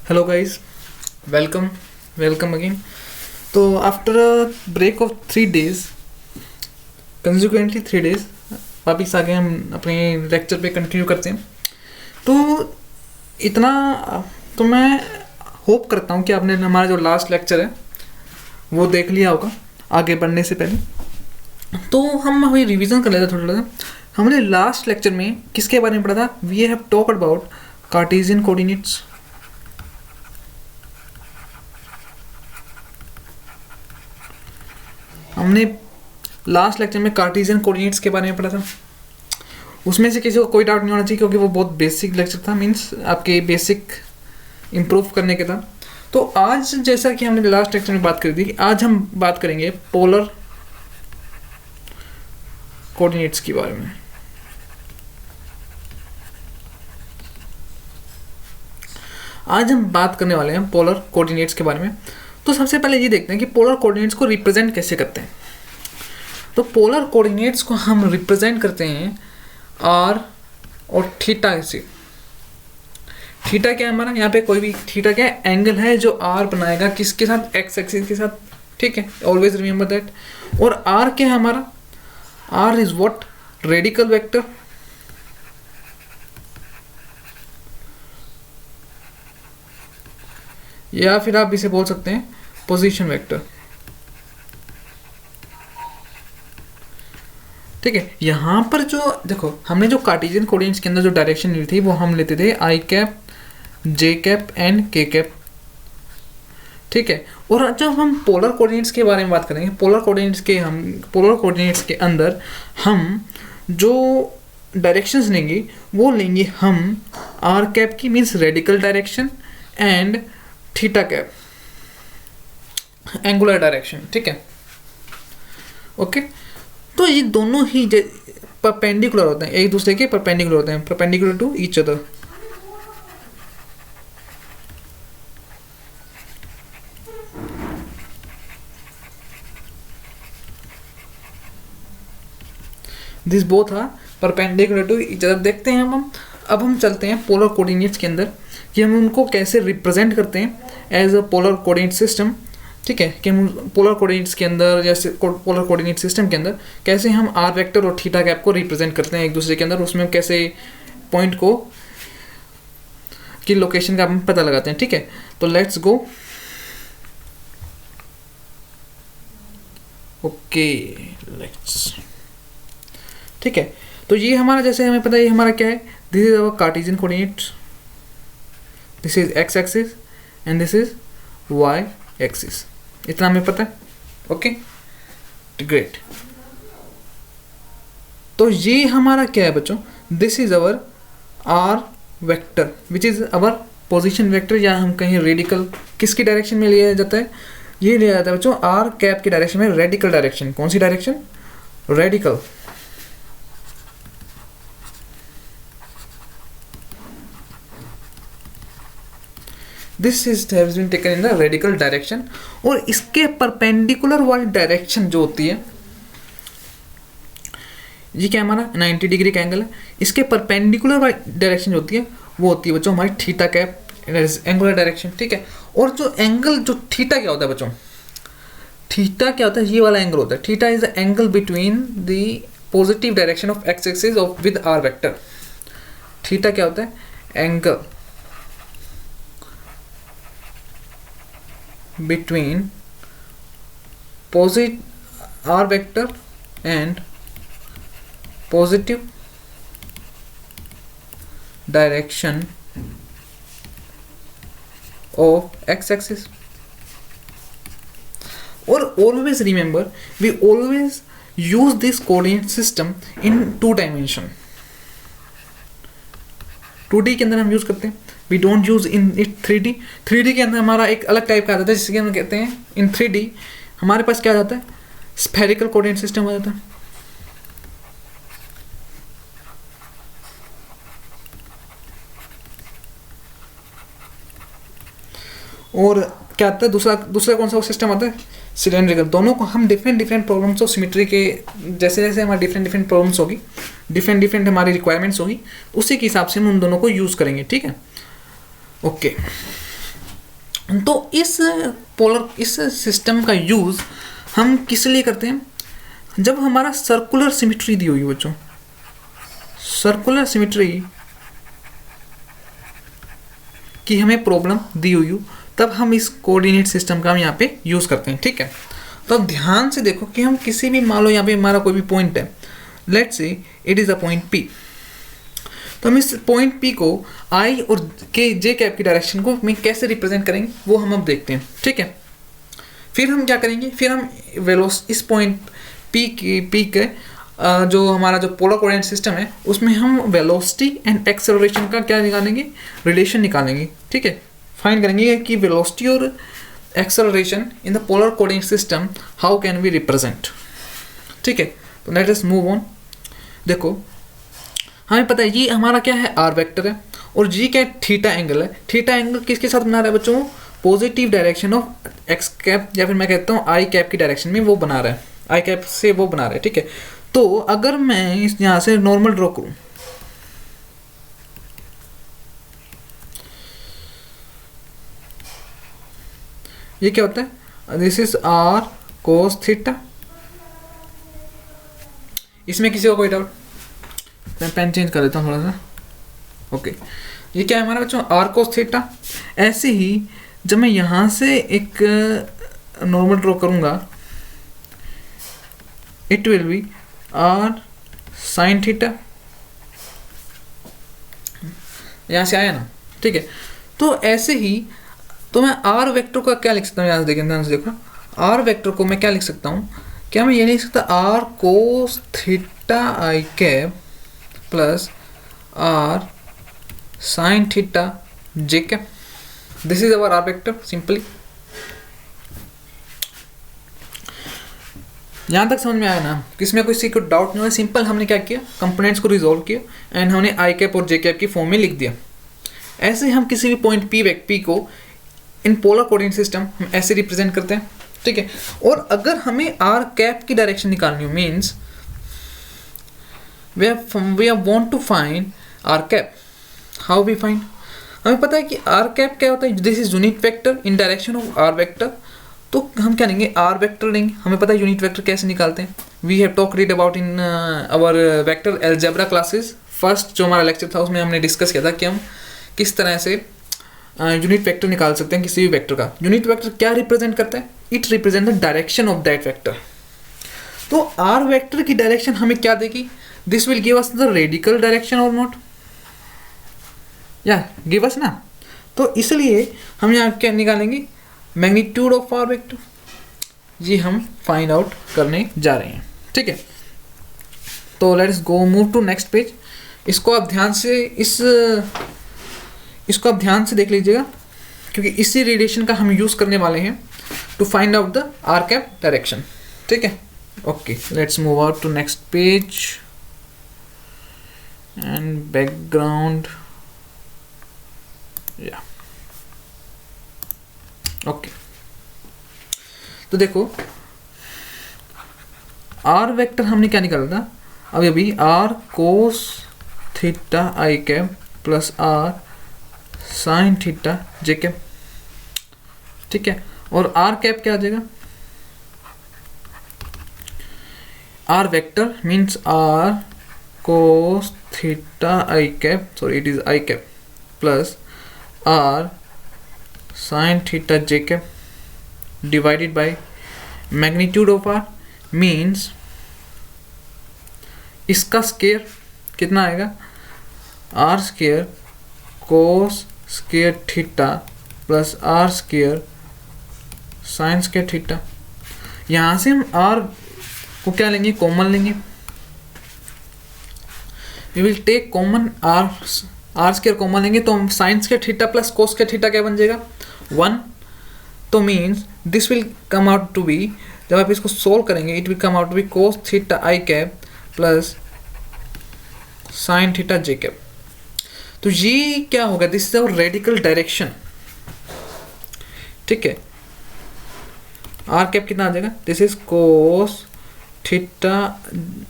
Hello guys, welcome again. तो after a break of 3 days, consequently 3 days वापिस आ गए हम अपने लेक्चर पे कंटिन्यू करते हैं। तो इतना तो मैं होप करता हूँ कि आपने हमारा जो लास्ट लेक्चर है वो देख लिया होगा आगे बढ़ने से पहले। तो हम अभी रिवीजन कर लेते हैं थोड़ा सा। हमने लास्ट लेक्चर में किसके बारे में पढ़ा था? We have talked about Cartesian coordinates. हमने लास्ट लेक्चर में कार्टेशियन कोऑर्डिनेट्स के बारे में पढ़ा था। उसमें से किसी को कोई डाउट नहीं होना चाहिए क्योंकि वो बहुत बेसिक लेक्चर था, मींस आपके बेसिक इम्प्रूव करने के था। तो आज जैसा कि हमने लास्ट लेक्चर में बात करी थी, आज हम बात करेंगे पोलर कोऑर्डिनेट्स के बारे में। आज हम बात करने वाले हैं पोलर कोऑर्डिनेट्स के बारे में। तो सबसे पहले ये देखते हैं कि पोलर कोऑर्डिनेट्स को रिप्रेजेंट कैसे करते हैं। तो पोलर कोऑर्डिनेट्स को हम रिप्रेजेंट करते हैं आर और थीटा से। थीटा क्या है हमारा? यहाँ पे कोई भी थीटा क्या है? एंगल है जो आर बनाएगा किसके साथ? एक्स एक्सिस के साथ। ठीक है, ऑलवेज रिमेंबर दैट। और आर क्या है हमारा? R is what? Radical vector. या फिर आप इसे बोल सकते हैं पोजीशन वेक्टर। ठीक है, यहाँ पर जो देखो हमने जो कार्टेशियन कोऑर्डिनेट्स के अंदर जो डायरेक्शन ली थी वो हम लेते थे आई कैप, जे कैप एंड के कैप। ठीक है, और जब हम पोलर कोऑर्डिनेट्स के बारे में बात करेंगे, पोलर कोऑर्डिनेट्स के अंदर हम जो डायरेक्शंस लेंगे वो लेंगे हम आर कैप की, means radical direction, and theta cap angular direction. ठीक है, ओके। तो ये दोनों ही परपेंडिकुलर होते हैं, एक दूसरे के परपेंडिकुलर होते हैं, perpendicular to each other. This both are perpendicular to each other. देखते हैं अब हम चलते हैं पोलर कोऑर्डिनेट्स के अंदर कि हम उनको कैसे रिप्रेजेंट करते हैं as a polar coordinate system. ठीक है, कि हम पोलर कोऑर्डिनेट्स के अंदर जैसे पोलर कोऑर्डिनेट सिस्टम के अंदर कैसे हम आर वेक्टर और थीटा कैप को रिप्रेजेंट करते हैं एक दूसरे के अंदर, उसमें कैसे पॉइंट को की लोकेशन का हम पता लगाते हैं। ठीक है, तो लेट्स गो। Okay, let's. ठीक है, तो ये हमारा जैसे हमें पता है ये हमारा क्या है? This is our Cartesian coordinates, this is x axis and this is y axis. इतना हमें पता है। Okay, great. तो ये हमारा क्या है बच्चों? This is our r vector which is our position vector, या हम कहीं रेडिकल किसकी डायरेक्शन में लिया जाता है? ये लिया जाता है बच्चों आर कैप की डायरेक्शन में, रेडिकल डायरेक्शन। कौन सी direction? Radical. This is has been taken in the radical direction. और इसके परपेंडिकुलर वाली डायरेक्शन जो होती है, ये क्या हमारा 90 डिग्री का एंगल है, इसके परपेंडिकुलर वाली डायरेक्शन जो होती है वो होती है बच्चों हमारी थीटा कैप, एंगुलर डायरेक्शन। ठीक है, और जो एंगल जो थीटा क्या होता है बच्चों? थीटा क्या होता है? ये वाला एंगल होता है। Theta is the angle between the positive direction of x axis of with r vector. Theta क्या होता है? Angle between r vector and positive direction of x axis. Or always remember, we always use this coordinate system in 2 dimension। 2D के अंदर हम use करते हैं, we don't use in it 3D। 3D के अंदर हमारा एक अलग टाइप का आ जाता है जिसके हम कहते हैं इन 3D हमारे पास क्या आ जाता है? स्फेरिकल कोऑर्डिनेट सिस्टम आ जाता है। और क्या आता है दूसरा कौन सा सिस्टम आता है? सिलेंड्रिकल। दोनों को हम डिफरेंट प्रॉब्लम्स ऑफ सिमेट्री के जैसे जैसे हमारी डिफरेंट प्रॉब्लम्स होगी, डिफरेंट हमारी रिक्वायरमेंट्स होगी, उसी के हिसाब से हम उन दोनों को यूज़ करेंगे। ठीक है, ओके। तो इस सिस्टम का यूज़ हम किस लिए करते हैं? जब हमारा सर्कुलर सिमेट्री दी हुई है बच्चों, सर्कुलर सिमेट्री की हमें प्रॉब्लम दी हुई हो, तब हम इस कोऑर्डिनेट सिस्टम का हम यहाँ पे यूज़ करते हैं। ठीक है, तो अब ध्यान से देखो कि हम किसी भी, मान लो यहाँ पे हमारा कोई भी पॉइंट है, let's say it is a point P, तो हम इस पॉइंट P को I और J कैप की डायरेक्शन को में कैसे रिप्रेजेंट करेंगे वो हम अब देखते हैं। ठीक है, फिर हम क्या करेंगे, फिर हम इस पॉइंट P के जो हमारा जो पोलर कोऑर्डिनेट सिस्टम है उसमें हम वेलोसिटी एंड एक्सेलरेशन का क्या निकालेंगे, रिलेशन निकालेंगे। ठीक है, फाइंड करेंगे कि वेलोसिटी और acceleration in the polar coordinate system how can we represent. ठीक है, तो लेट अस मूव ऑन। देखो हमें पता है ये हमारा क्या है, आर वेक्टर है, और जी क्या है, थीटा एंगल है। थीटा एंगल किसके साथ बना रहा है बच्चों, positive direction of x cap, या फिर मैं कहता हूँ आई कैप की डायरेक्शन में वो बना रहा है, आई कैप से वो बना रहा है। ठीक है, तो अगर मैं इस यहाँ से नॉर्मल ड्रॉ करूँ, ये क्या होता है, this is r cos theta. इसमें किसी को कोई डाउट? मैं पेन चेंज कर देता हूँ थोड़ा सा। ओके, ये क्या है हमारा बच्चों, आर कोस थीटा। ऐसे ही जब मैं यहाँ से एक नॉर्मल ड्रॉ करूँगा, it will be r sign theta, यहाँ से आया ना। ठीक है, तो ऐसे ही तो मैं आर वेक्टर का क्या लिख सकता हूँ, यहाँ से देखें, ध्यान से देखो, आर वेक्टर को मैं क्या लिख सकता हूँ, क्या मैं ये लिख सकता r cos theta I cap plus are sign theta J cap. This is our r vector simply. यहाँ तक समझ में आया ना, किसमें कोई को डाउट नहीं हो? सिंपल हमने क्या किया, कंपोनेंट्स को रिजोल्व किया एंड हमने आई कैप और जे कैप की फॉर्म में लिख दिया। ऐसे हम किसी भी पॉइंट पी को इन पोलर कोऑर्डिनेट सिस्टम हम ऐसे रिप्रेजेंट करते हैं। ठीक है, और अगर हमें आर कैप की डायरेक्शन निकालनी हो, means we want to find r cap, how we find, हमें पता है कि आर कैप क्या होता है, this is unit vector in direction of r vector. तो हम क्या लेंगे, आर वेक्टर लेंगे। हमें पता है यूनिट वेक्टर कैसे निकालते हैं, we have talk read about in our vector algebra classes. First जो हमारा लेक्चर था उसमें हमने डिस्कस किया था कि हम किस तरह से यूनिट वेक्टर निकाल सकते हैं किसी भी वेक्टर का। यूनिट वेक्टर क्या रिप्रेजेंट करता है, it represent the direction of that vector. तो आर वेक्टर की डायरेक्शन हमें क्या देगी, this will give us the radical direction और नॉट, या गिव अस ना। तो इसलिए हम यहाँ क्या निकालेंगे, मैग्नीट्यूड ऑफ आर वेक्टर, ये हम फाइंड आउट करने जा रहे हैं। ठीक है, तो let's go move to next page. इसको आप ध्यान से देख लीजिएगा, क्योंकि इसी रिलेशन का हम यूज करने वाले हैं to find out the r cap direction. ठीक है, okay, let's move out to next page and background, या ओके। तो देखो आर वेक्टर हमने क्या निकाला था अभी r cos theta I cap plus are sign theta J cap. ठीक है, और आर कैप क्या आ जाएगा, r vector means r cos theta I cap, sorry it is i cap plus are sign theta J cap divided by magnitude of r, means इसका square कितना आएगा, r square cos square theta plus r square sine square theta. यहाँ से हम r को क्या लेंगे, common लेंगे, we will take common r square common लेंगे, तो हम sine square theta plus cos square theta क्या बन जाएगा, 1। तो means this will come out to be, जब आप इसको सोल्व करेंगे it will come out to B cos theta I cap plus sine theta J cap. तो ये क्या होगा, this is our radical direction. ठीक है, आर कैप कितना आ जाएगा, this is cos theta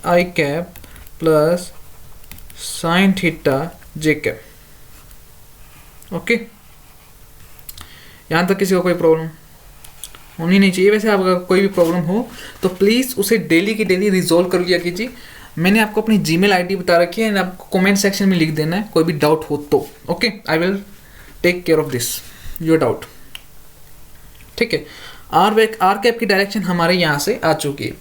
I cap plus sine theta J cap. Okay, यहाँ तक किसी को कोई प्रॉब्लम होनी नहीं चाहिए। वैसे अगर कोई भी प्रॉब्लम हो तो प्लीज़ उसे डेली की डेली रिजॉल्व कर लिया कीजिए। मैंने आपको अपनी जीमेल आईडी बता रखी है, आपको कमेंट सेक्शन में लिख देना है कोई भी डाउट हो तो। Okay, I will take care of this your doubt. ठीक है, आर कैप की डायरेक्शन हमारे यहाँ से आ चुकी है।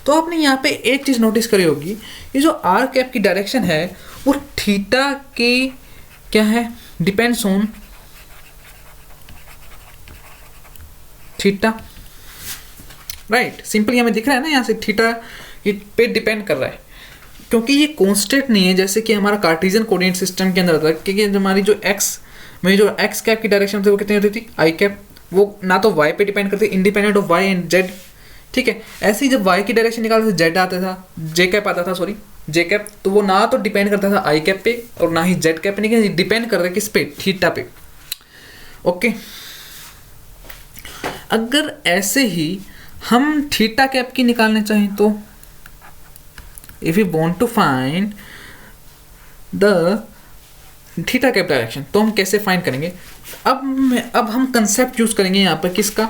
तो आपने यहाँ पे एक चीज़ नोटिस करी होगी, ये जो आर कैप की डायरेक्शन है वो थीटा की क्या है, depends on theta, right. Simply हमें दिख रहा है ना यहाँ से थीटा पे डिपेंड कर रहा है, क्योंकि ये कांस्टेंट नहीं है जैसे कि हमारा कार्टेशियन कोऑर्डिनेट सिस्टम के अंदर था। क्योंकि हमारी जो एक्स कैप की डायरेक्शन थी वो कितनी होती थी, आई कैप, वो ना तो वाई पे डिपेंड करती, independent of y and z. ठीक है, ऐसे ही जब वाई की डायरेक्शन निकालते थे जेड आता था, जे कैप आता था, सॉरी जे कैप, तो वो ना तो डिपेंड करता था आई कैप पे और ना ही जेड कैप पे, लेकिन डिपेंड करता है किस पे, थीटा पे। ओके, अगर ऐसे ही हम थीटा कैप की निकालने चाहें तो if you want to find the theta cap direction, तो हम कैसे फाइंड करेंगे। अब हम कंसेप्ट यूज करेंगे यहाँ पर, किसका,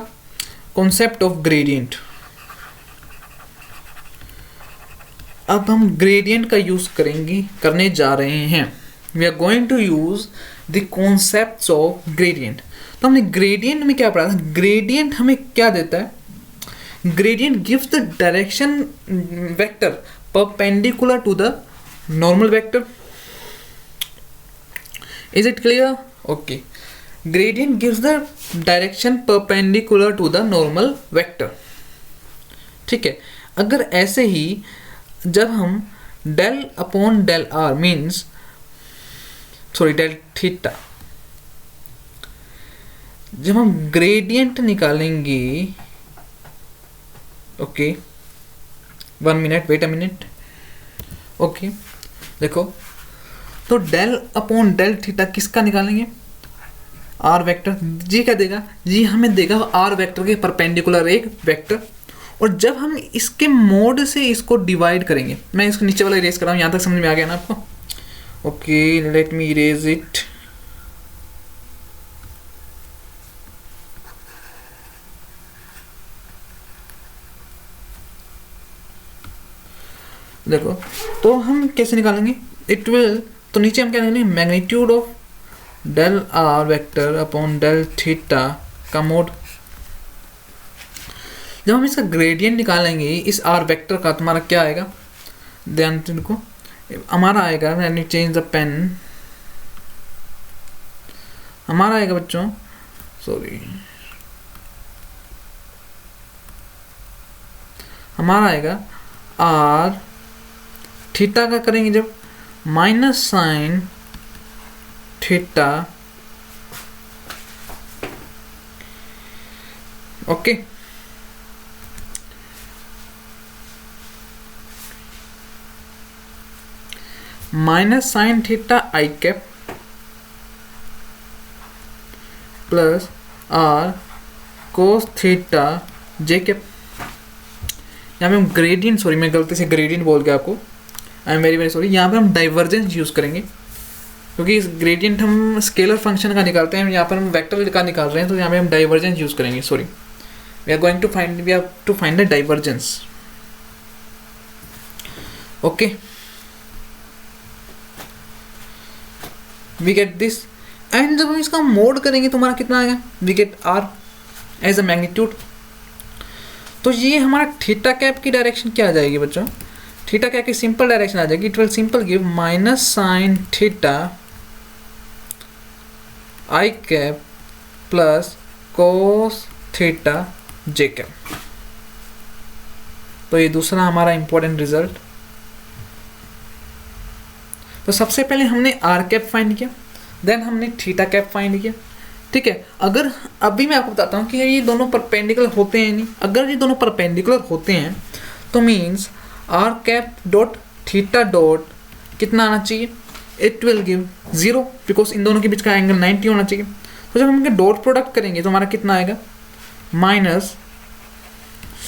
कॉन्सेप्ट ऑफ ग्रेडियंट। अब हम ग्रेडियंट का यूज करने जा रहे हैं। We are going to use the concepts of gradient. तो हमने ग्रेडियंट में क्या पढ़ा था, ग्रेडियंट हमें क्या देता है, gradient gives the direction vector perpendicular to the normal vector. Is it clear? Okay, gradient gives the direction perpendicular to the normal vector। ठीक है, अगर ऐसे ही जब हम del upon del r means del theta, जब हम ग्रेडियंट निकालेंगे, okay 1 minute, wait a minute. Okay देखो, तो डेल अपॉन डेल थीटा किसका निकालेंगे, आर वेक्टर। जी क्या देगा, जी हमें देगा आर वेक्टर के परपेंडिकुलर एक वेक्टर। और जब हम इसके मोड से इसको डिवाइड करेंगे, मैं इसको नीचे वाला इरेज कर रहा हूँ, यहाँ तक समझ में आ गया ना आपको। Okay, late me erase it. देखो, तो हम कैसे निकालेंगे, इट विल, तो नीचे हम क्या निकालेंगे, magnitude of del r vector upon del theta का मोड। जब हम इसका ग्रेडियंट निकालेंगे इस आर वेक्टर का, तुम्हारा क्या आएगा, ध्यान को, हमारा आएगा, मैंने चेंज द पेन, हमारा आएगा बच्चों, सॉरी, हमारा आएगा आर थीटा का करेंगे जब, minus sine theta, okay, minus sine theta I cap plus are cos theta J cap. यहाँ पे हम ग्रेडियंट, सॉरी मैं गलती से ग्रेडियंट बोल गया आपको, आई एम वेरी वेरी सॉरी। यहाँ पे हम डाइवर्जेंस यूज करेंगे, क्योंकि इस ग्रेडियंट हम स्केलर फंक्शन का निकालते हैं, यहाँ पर हम वेक्टर का निकाल रहे हैं, तो यहाँ पे हम डाइवर्जेंस यूज करेंगे। Sorry, we are going to find, we have to find the divergence. Okay, we get this, and जब हम इसका मोड करेंगे तो हमारा कितना आएगा, we get r as a magnitude. तो ये हमारा थीटा कैप की डायरेक्शन क्या आ जाएगी बच्चों, थीटा कैप की सिंपल डायरेक्शन आ जाएगी, it will simple give minus sine theta I cap plus cos theta J cap. तो ये दूसरा हमारा इंपॉर्टेंट रिजल्ट। तो सबसे पहले हमने आर कैप फाइंड किया, देन हमने थीटा कैप फाइंड किया। ठीक है, अगर अभी मैं आपको बताता हूँ कि ये दोनों परपेंडिकुलर होते हैं नहीं, अगर ये दोनों परपेंडिकुलर होते हैं तो means r cap dot theta dot कितना आना चाहिए, इट विल गिव 0, बिकॉज इन दोनों के बीच का एंगल 90 होना चाहिए। तो जब हम इनके डॉट प्रोडक्ट करेंगे तो हमारा कितना आएगा, minus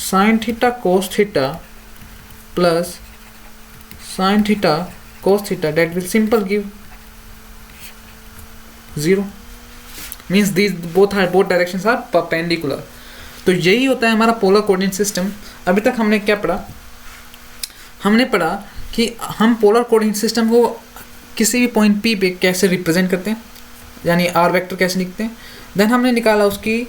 sine theta cos theta plus sine theta cos theta, that will simple give 0। Means these both directions are perpendicular. तो यही होता है हमारा पोलर कोऑर्डिनेट सिस्टम। अभी तक हमने क्या पढ़ा, हमने पढ़ा कि हम पोलर कोऑर्डिनेट सिस्टम को किसी भी पॉइंट पी पे कैसे रिप्रेजेंट करते हैं, यानी आर वेक्टर कैसे लिखते हैं। देन हमने निकाला उसकी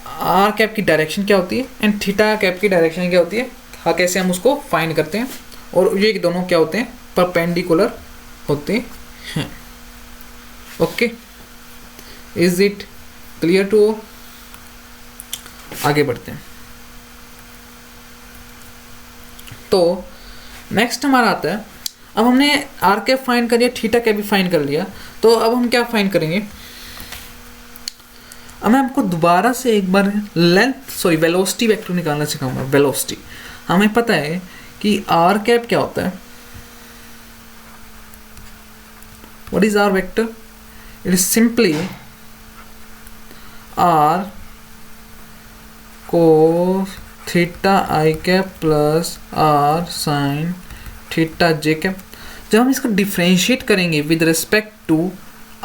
आर कैप की डायरेक्शन क्या होती है एंड थीटा कैप की डायरेक्शन क्या होती है, हाँ कैसे हम उसको फाइंड करते हैं, और ये दोनों क्या होते हैं, परपेंडिकुलर होते हैं। Okay, is it clear to? आगे बढ़ते हैं। तो नेक्स्ट हमारा आता है, अब हमने आर कैप फाइंड कर लिया, थीटा कैप भी फाइंड कर लिया, तो अब हम क्या फाइंड करेंगे, अब मैं आपको दोबारा से एक बार वेलोसिटी वेक्टर निकालना सिखाऊंगा। वेलोसिटी हमें पता है कि आर कैप क्या होता है, what is are vector, it is simply R को theta I cap plus are sign theta J cap. जब हम इसको डिफ्रेंशिएट करेंगे with respect to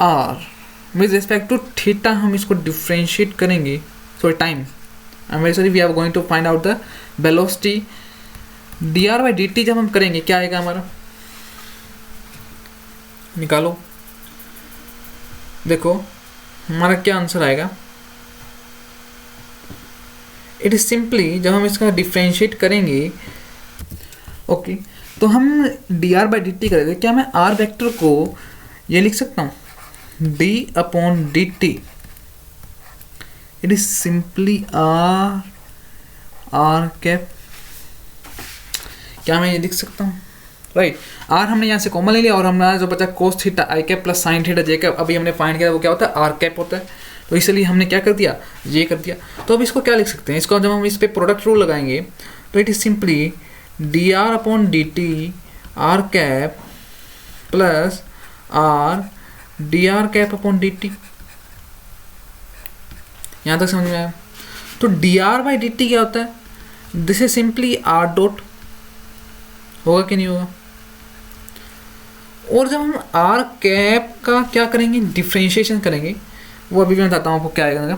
R, with respect to theta हम इसको डिफ्रेंशिएट करेंगे, sorry time, I am very sorry, we are going to find out the velocity D R by D T. जब हम करेंगे क्या आएगा हमारा, निकालो, देखो हमारा क्या आंसर आएगा। इट इज सिंपली, जब हम इसका डिफ्रेंशिएट करेंगे, ओके तो हम D R by D T करेंगे। क्या मैं आर वेक्टर को ये लिख सकता हूँ, d upon d t, it is simply r cap. क्या मैं ये लिख सकता हूँ, राइट आर हमने यहाँ से कॉमन ले लिया और हमारा जो बचा कोस थीटा आई कैप प्लस साइन थीटा जे कैप, अभी हमने फाइंड किया वो क्या होता है, आर कैप होता है। तो इसलिए हमने क्या कर दिया, ये कर दिया। तो अब इसको क्या लिख सकते हैं, इसको जब हम इस पर प्रोडक्ट रूल लगाएंगे तो it is simply d are upon d T R cap plus R D R cap upon d T. यहाँ तक समझ में आया? तो D R by D T क्या होता है, this is simply r dot, होगा कि नहीं होगा। और जब हम आर कैप का क्या करेंगे, डिफ्रेंशिएशन करेंगे, वो अभी मैं बताता हूँ आपको क्या आएगा।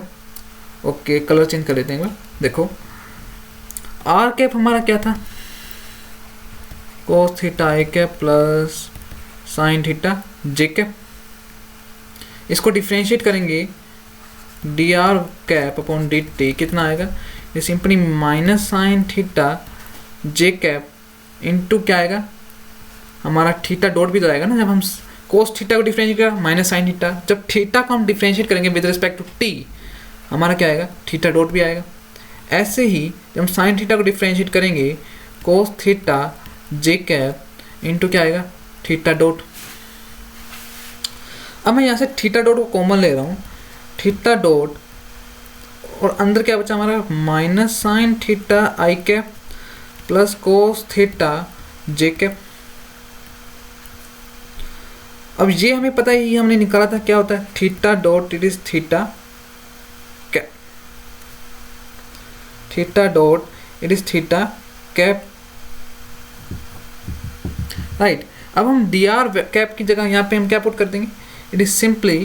ओके कलर चेंज कर लेते हैं एक बार, देखो आर कैप हमारा क्या था, कोस थीटा आई कैप प्लस साइन थीटा जे कैप। इसको डिफ्रेंशिएट करेंगे D R cap upon d T, कितना आएगा, ये सिंपली माइनस साइन थीटा जे कैप इंटू क्या आएगा हमारा थीटा डॉट भी तो आएगा ना, जब हम कोस थीटा को डिफ्रेंशिएट करें माइनस साइन थीटा, जब थीटा को हम डिफ्रेंशिएट करेंगे विद रिस्पेक्ट टू टी, हमारा क्या आएगा, थीटा डॉट भी आएगा। ऐसे ही जब हम साइन थीटा को डिफ्रेंशिएट करेंगे कोस थीटा जे कैप इंटू क्या आएगा, थीटा डॉट। अब मैं यहाँ से थीटा डॉट को कॉमन ले रहा हूँ, थीटा डॉट और अंदर क्या बचा हमारा, माइनस साइन थीटा आई कैप प्लस कोस थीटा जे कैप। अब ये हमें पता है, ये हमने निकाला था क्या होता है, theta dot it is theta cap, theta dot it is theta cap, right. अब हम डी आर कैप की जगह यहाँ पे हम क्या पुट कर देंगे, it is simply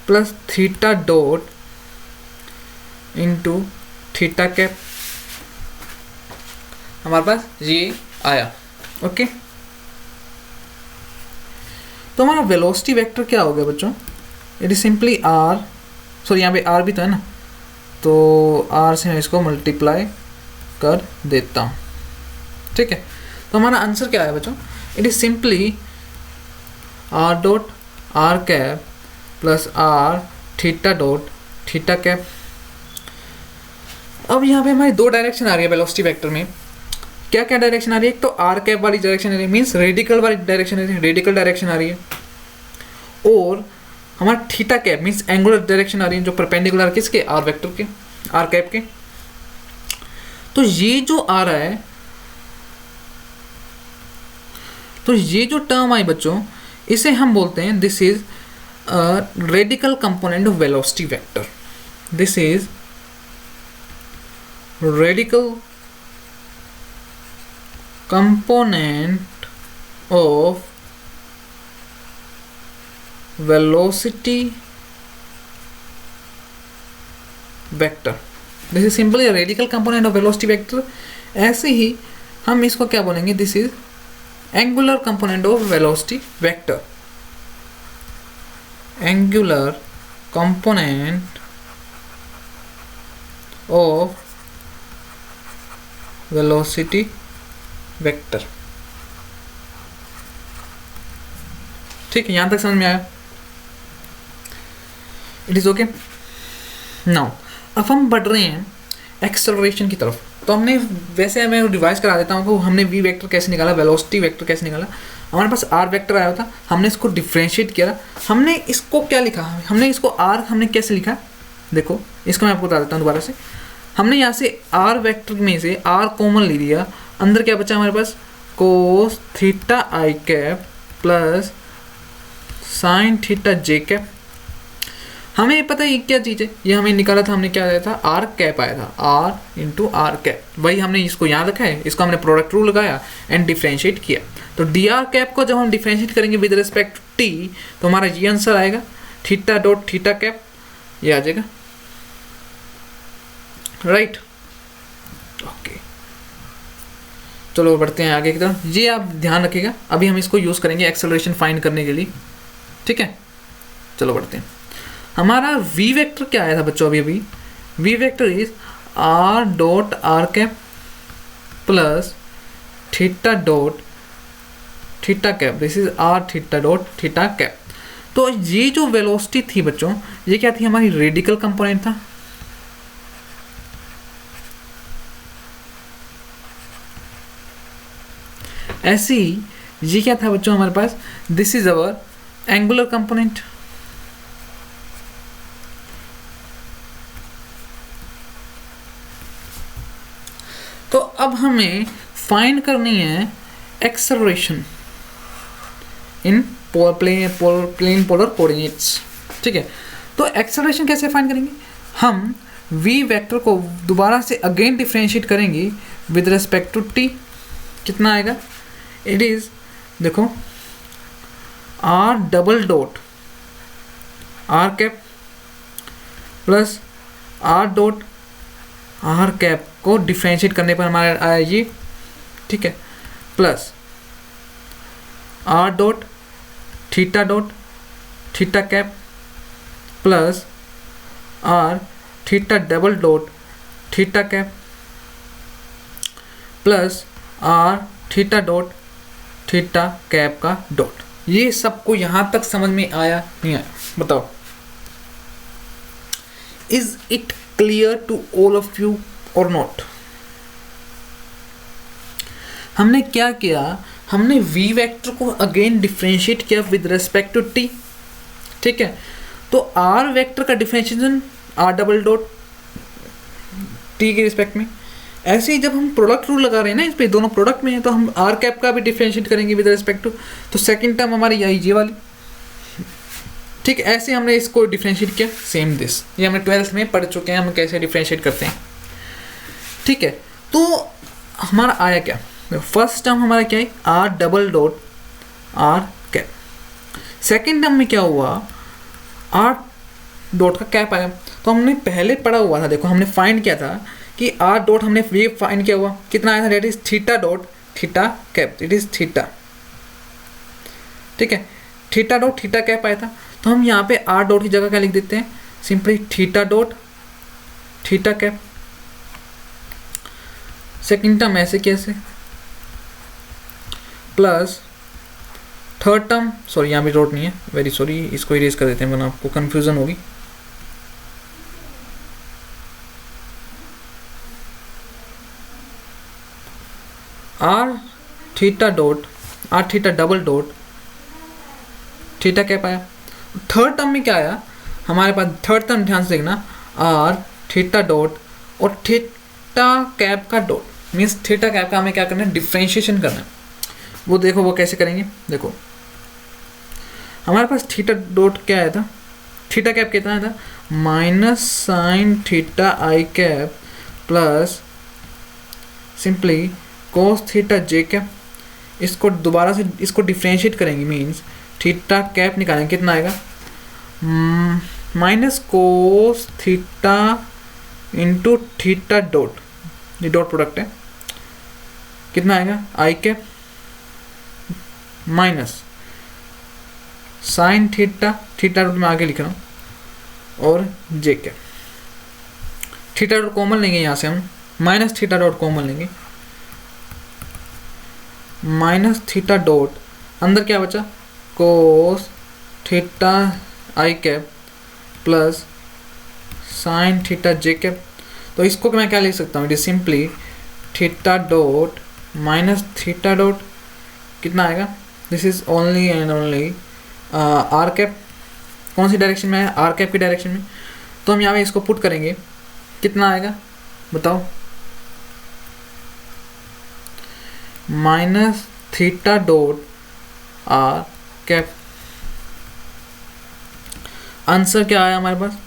plus theta dot into theta cap, हमारे पास ये आया। ओके तो हमारा वेलोसिटी वेक्टर क्या हो गया बच्चों, it is simply r, sorry यहाँ पे आर भी तो है ना, तो आर से मैं इसको मल्टीप्लाई कर देता हूँ, ठीक है। तो हमारा आंसर क्या है बच्चों, it is simply r dot r cap plus r theta dot theta cap. अब यहाँ पे हमारी दो डायरेक्शन आ रही है वेलोसिटी वेक्टर में, क्या क्या डायरेक्शन आ रही है, एक तो आर कैप वाली डायरेक्शन आ रही है, मीन्स रेडिकल वाली डायरेक्शन आ रही है, रेडिकल डायरेक्शन आ रही है, और हमारा theta cap means angular direction आ रही है जो परपेंडिकुलर किसके, आर वेक्टर के, आर कैप के। तो ये जो आ रहा है, तो ये जो टर्म आई बच्चों, इसे हम बोलते हैं this is radical component of velocity vector, this is radical component of velocity vector. This is simply a radical component of velocity vector. ऐसे ही हम इसको क्या बोलेंगे, this is angular component of velocity vector. Angular component of velocity vector. ठीक है, यहां तक समझ में आया? It is okay. नाउ अब हम बढ़ रहे हैं एक्सेलरेशन की तरफ। तो हमने, वैसे मैं रिवाइज करा देता हूँ कि हमने वी वेक्टर कैसे निकाला, वेलोसिटी वेक्टर कैसे निकाला। हमारे पास आर वेक्टर आया था, हमने इसको डिफ्रेंशिएट किया। हमने इसको क्या लिखा, हमने इसको आर हमने कैसे लिखा, देखो इसको मैं आपको बता देता हूँ दोबारा से। हमने यहाँ से आर वेक्टर में से आर कॉमन ले लिया, अंदर क्या बचा हमारे पास, कोस थीटा आई कैप प्लस साइन थीटा जे कैप। हमें पता है ये क्या चीज़ है, ये हमें निकाला था, हमने क्या आया था, आर कैप आया था, आर इंटू आर कैप। वही हमने इसको यहाँ रखा है, इसको हमने प्रोडक्ट रूल लगाया एंड डिफ्रेंशिएट किया। तो डी आर कैप को जब हम डिफ्रेंशिएट करेंगे विद रिस्पेक्ट टू टी, तो हमारा ये आंसर आएगा थीटा डॉट थीटा कैप, ये आ जाएगा, राइट। ओके, चलो बढ़ते हैं आगे की तरफ। ये आप ध्यान रखिएगा, अभी हम इसको यूज़ करेंगे एक्सेलरेशन फाइंड करने के लिए, ठीक है। चलो बढ़ते हैं। हमारा वी वेक्टर क्या आया था बच्चों, अभी v vector is r dot r cap plus theta dot theta cap. This is r theta dot theta cap. तो ये जो वेलोसिटी थी बच्चों, ये क्या थी, हमारी रेडिकल कंपोनेंट था। ऐसे ही ये क्या था बच्चों हमारे पास, this is our angular component. तो अब हमें फाइंड करनी है acceleration in plane polar coordinates, ठीक है। तो एक्सेलरेशन कैसे फाइंड करेंगे, हम v वेक्टर को दोबारा से अगेन डिफरेंशिएट करेंगे विद रिस्पेक्ट टू t। कितना आएगा, इट इज, देखो r double dot r cap plus r dot r cap को डिफरेंशिएट करने पर हमारा आया ये, ठीक है, plus r dot theta cap plus r theta double dot theta cap plus r theta dot theta cap का डॉट। ये सबको यहां तक समझ में आया नहीं आया, बताओ। Is it clear to all of you और नॉट? हमने क्या किया, हमने v वेक्टर को अगेन डिफरेंशिएट किया विद रिस्पेक्ट टू t, ठीक है। तो r वेक्टर का differentiation r double dot t के रिस्पेक्ट में। ऐसे ही जब हम प्रोडक्ट रूल लगा रहे हैं ना, इस पे दोनों प्रोडक्ट में है, तो हम r कैप का भी डिफरेंशिएट करेंगे विद रिस्पेक्ट टू, तो सेकंड टर्म हमारी आई ये वाली, ठीक है। ऐसे हमने इसको डिफरेंशिएट किया, सेम दिस, ये हमने 12th में पढ़ चुके हैं हम कैसे डिफरेंशिएट करते हैं, ठीक है। तो हमारा आया क्या, फर्स्ट टर्म हमारा क्या है, r double dot r cap. Second term में क्या हुआ, आर डॉट का कैप आया। तो हमने पहले पढ़ा हुआ था, देखो हमने फाइंड किया था कि आर डॉट, हमने ये फाइंड किया हुआ कितना आया था, that is theta dot theta cap, it is theta, ठीक है, थीटा डॉट थीटा कैप आया था। तो हम यहाँ पे आर डॉट की जगह क्या लिख देते हैं, simply theta dot theta cap. Second term ऐसे कैसे, प्लस थर्ड टर्म, सॉरी यहाँ भी डॉट नहीं है, वेरी सॉरी, इसको इरेज कर देते हैं वरना आपको कंफ्यूजन होगी। R theta dot are theta double dot theta cap आया। थर्ड टर्म में क्या आया हमारे पास, थर्ड टर्म ध्यान से देखना, आर थीटा डॉट और थीटा कैप का डॉट, मीन्स थीटा कैप का हमें क्या करना है, डिफ्रेंशिएशन करना है। वो देखो वो कैसे करेंगे, देखो हमारे पास थीटा डॉट क्या आया था, थीटा कैप कितना आया था, माइनस साइन थीटा आई cap plus simply cos theta जे कैप। इसको दोबारा से इसको डिफ्रेंशिएट करेंगे, मीन्स थीटा कैप निकालेंगे, कितना आएगा, minus cos theta into theta dot, ये डॉट प्रोडक्ट है, कितना आएगा I cap minus sine theta, theta dot में आगे लिख रहा हूँ, और J cap. Theta dot common लेंगे यहाँ से हम, माइनस थीटा डॉट कॉमन लेंगे, माइनस थीटा डॉट, अंदर क्या बचा कोस थीटा आई कैप प्लस साइन थीटा जे कैप। तो इसको मैं क्या लिख सकता हूँ, it is simply theta dot minus theta dot, कितना आएगा, this is only and only r cap, कौन सी डायरेक्शन में है, आर कैप की डायरेक्शन में। तो हम यहाँ पे इसको पुट करेंगे, कितना आएगा बताओ, minus theta dot r cap. Answer क्या आया हमारे पास,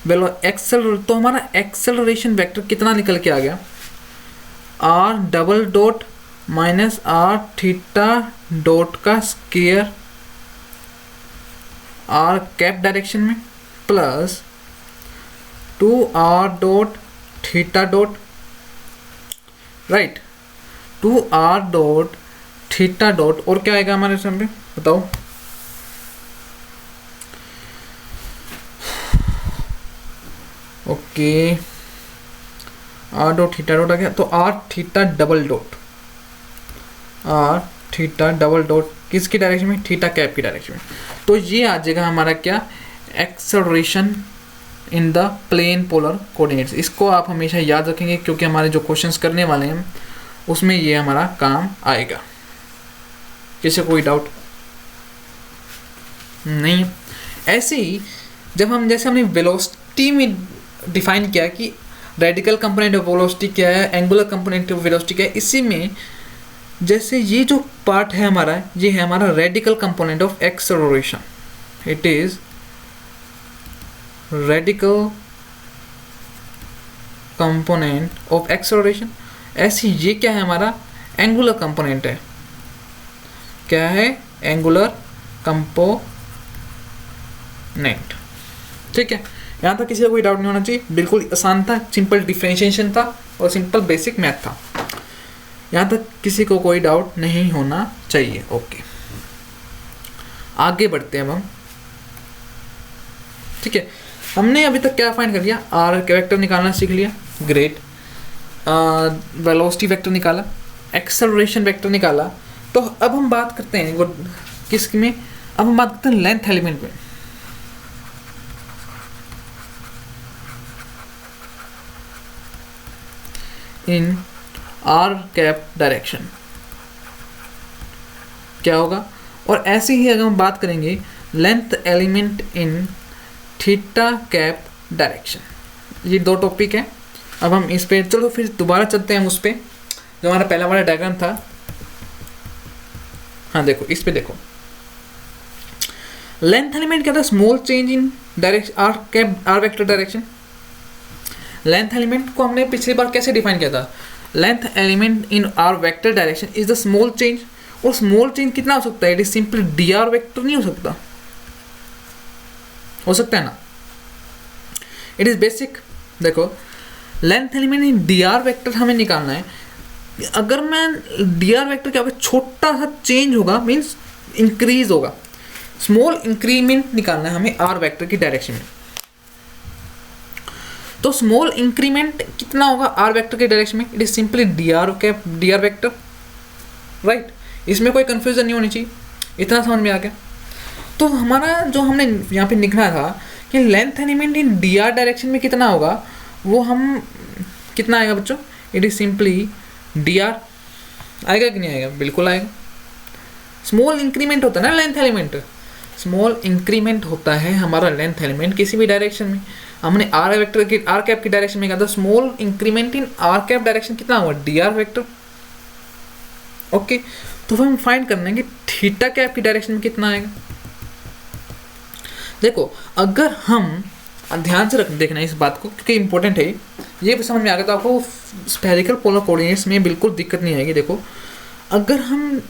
बोलो एक्सेल, तो हमारा एक्सेलरेशन वेक्टर कितना निकल के आ गया, R double dot minus R theta dot का स्क्वायर आर कैप डायरेक्शन में plus 2r dot theta dot, right, 2r dot theta dot, और क्या आएगा हमारे सामने बताओ, okay R dot theta dot आ गया, तो R theta double dot, are theta double dot किसकी डायरेक्शन में, थीटा कैप की डायरेक्शन में। तो ये आ जाएगा हमारा क्या, acceleration in the plane polar coordinates. इसको आप हमेशा याद रखेंगे क्योंकि हमारे जो क्वेश्चंस करने वाले हैं उसमें ये हमारा काम आएगा। किसी कोई डाउट नहीं। ऐसे ही जब हम, जैसे हमने वेलोसिटी में डिफाइन किया कि रेडिकल कंपोनेंट ऑफ वेलोसिटी क्या है, एंगुलर कंपोनेंट ऑफ वेलोसिटी क्या है, इसी में जैसे ये जो पार्ट है हमारा, ये है हमारा radical component of acceleration, it is radical component of acceleration. ऐसे ये क्या है हमारा, एंगुलर कंपोनेंट है, क्या है, एंगुलर कंपोनेंट, ठीक है। यहाँ तक किसी का कोई डाउट नहीं होना चाहिए, बिल्कुल आसान था, सिंपल डिफरेंशिएशन था और सिंपल बेसिक मैथ था, यहाँ तक किसी को कोई डाउट नहीं होना चाहिए। ओके, आगे बढ़ते हैं अब हम, ठीक है। हमने अभी तक क्या फाइंड कर लिया, आर के वेक्टर निकालना सीख लिया, ग्रेट, वेलोसिटी वेक्टर निकाला, एक्सेलरेशन वेक्टर निकाला। तो अब हम बात करते हैं किस में, अब हम बात करते हैं लेंथ एलिमेंट में। इन आर कैप डायरेक्शन क्या होगा, और ऐसे ही अगर हम बात करेंगे लेंथ एलिमेंट इन थीटा कैप डायरेक्शन, ये दो टॉपिक है। अब हम इस पे, चलो फिर दोबारा चलते हैं हम उस पे जो हमारा पहला वाला डायग्राम था। हाँ देखो, इस पे देखो, लेंथ एलिमेंट क्या था, small change in direction r cap r vector direction. Length element को हमने पिछली बार कैसे डिफाइन किया था, length element in r vector direction is the small change, और स्मॉल चेंज कितना हो सकता है, it is simply d r vector नहीं हो सकता, हो सकता है ना, इट इज बेसिक। देखो length element in d r vector हमें निकालना है। अगर मैं डी आर वेक्टर क्या होगा, छोटा सा चेंज होगा, मीन्स इंक्रीज होगा, स्मॉल इंक्रीमेंट निकालना है हमें आर वेक्टर की डायरेक्शन में। तो स्मॉल इंक्रीमेंट कितना होगा आर वेक्टर के डायरेक्शन में, it is simply d r vector, right. इसमें कोई कंफ्यूजन नहीं होनी चाहिए, इतना समझ में आ गया। तो हमारा जो हमने यहाँ पे लिखना था कि length element in d are direction में कितना होगा, वो हम कितना आएगा बच्चों, it is simply d are, आएगा कि नहीं आएगा, बिल्कुल आएगा। स्मॉल इंक्रीमेंट होता है ना लेंथ एलिमेंट, स्मॉल इंक्रीमेंट होता है हमारा लेंथ एलिमेंट किसी भी डायरेक्शन में। हमने आर वेक्टर की आर कैप की डायरेक्शन में कहा था, small increment in are cap direction कितना हुआ, डी आर वेक्टर, ओके। तो हम फाइंड करना है कि थीटा कैप की डायरेक्शन में कितना आएगा। देखो अगर हम ध्यान से देखना है इस बात को, क्योंकि इंपॉर्टेंट है ये समझ में आ गया तो आपको स्फेरिकल पोलर कोऑर्डिनेट्स में बिल्कुल दिक्कत नहीं आएगी। देखो अगर हम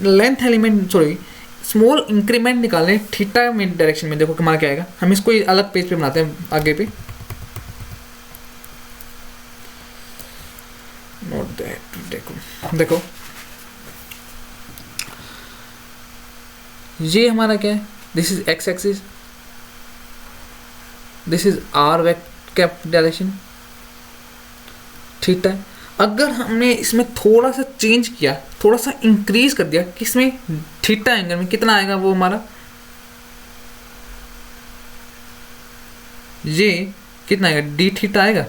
length element sorry small increment निकालें थीटा में डायरेक्शन में, देखो हमारा क्या आएगा। हम इसको अलग पेज पे बनाते हैं आगे पे, देखो ये हमारा क्या है, this is x axis, this is are vector cap direction, theta. अगर हमने इसमें थोड़ा सा चेंज किया, थोड़ा सा इंक्रीज कर दिया, किसमें, थीटा एंगल में, कितना आएगा वो हमारा, ये कितना आएगा, डी थीटा आएगा।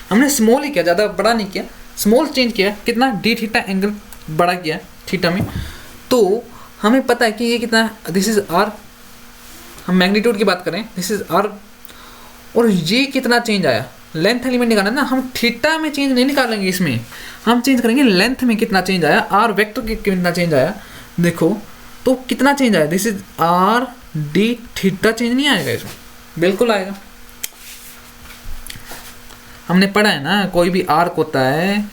हमने स्मॉल ही किया, ज़्यादा बड़ा नहीं किया, स्मॉल चेंज किया, कितना, डी थीटा एंगल बड़ा किया थीटा में, तो हमें पता है कि ये कितना है, दिस इज आर, हम मैग्नीट्यूड की बात करें, दिस इज आर, और ये कितना चेंज आया, लेंथ एलिमेंट निकालना ना, हम थीटा में चेंज नहीं निकालेंगे, इसमें हम चेंज करेंगे लेंथ में कितना चेंज आया, आर वेक्टर के कितना चेंज आया। देखो तो कितना चेंज आया, this is R D theta, change नहीं आएगा इसमें, बिल्कुल आएगा। हमने पढ़ा है ना, कोई भी आर्क होता है,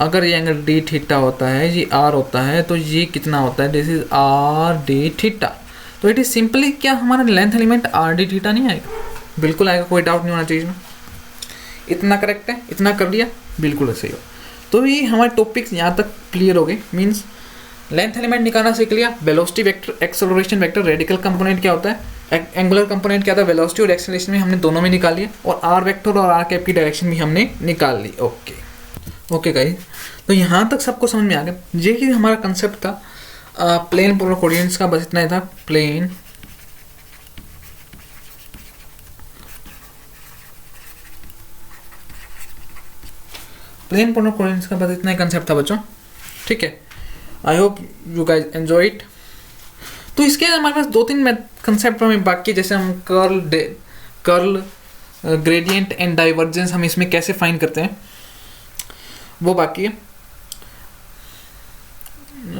अगर ये एंगल डी थीटा होता है, ये आर होता है, तो ये कितना होता है, this is R D theta. तो इट इज सिंपली क्या, हमारा length element R D theta नहीं आएगा, बिल्कुल आएगा, कोई डाउट नहीं होना चाहिए इसमें। इतना करेक्ट है, इतना कर लिया, बिल्कुल सही हो। तो ये हमारे टॉपिक्स यहाँ तक क्लियर हो गए, मीन्स लेंथ एलिमेंट निकालना सीख लिया, velocity vector, acceleration vector, radical component क्या होता है, एंगुलर कंपोनेंट क्या था, वेलोसिटी और एक्सेलरेशन में हमने दोनों में निकाल लिया, और आर वेक्टर और आर कैप की डायरेक्शन भी हमने निकाल ली। ओके गाइस, तो यहाँ तक सबको समझ में आ गया। ये कि हमारा कंसेप्ट था प्लेन पोलर कोऑर्डिनेट्स का, बस इतना ही था, प्लेन पोलर कोऑर्डिनेट्स का, बस इतना ही कंसेप्ट था बच्चों, ठीक है। I hope you guys enjoy it. तो इसके हमारे पास 2-3 कंसेप्ट में बाकी, जैसे हम कर्ल ग्रेडियंट एंड डाइवर्जेंस हम इसमें कैसे फाइंड करते हैं, वो बाकी है।